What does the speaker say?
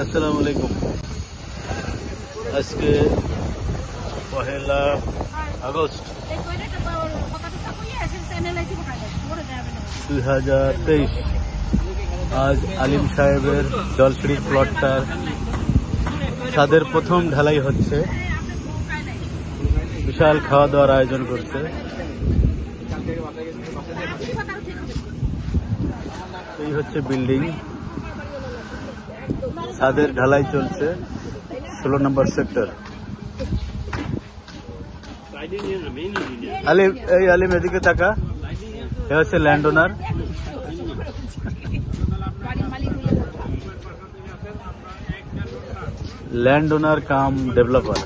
আসসালামু আলাইকুম। আজকে 1 আগস্ট 2023। আজ আলিম সাহেবের জলসিঁড়ির প্লটটার ছাদের প্রথম ঢালাই হচ্ছে। বিশাল খাওয়া দাওয়ার আয়োজন করছে। এই হচ্ছে বিল্ডিং, ছাদের ঢালাই চলছে 16 নম্বর সেক্টর। আলিম, এই আলিম এদিকে তাকা। এ হচ্ছে ল্যান্ড ওনার। ল্যান্ড ওনার কাম ডেভেলপার।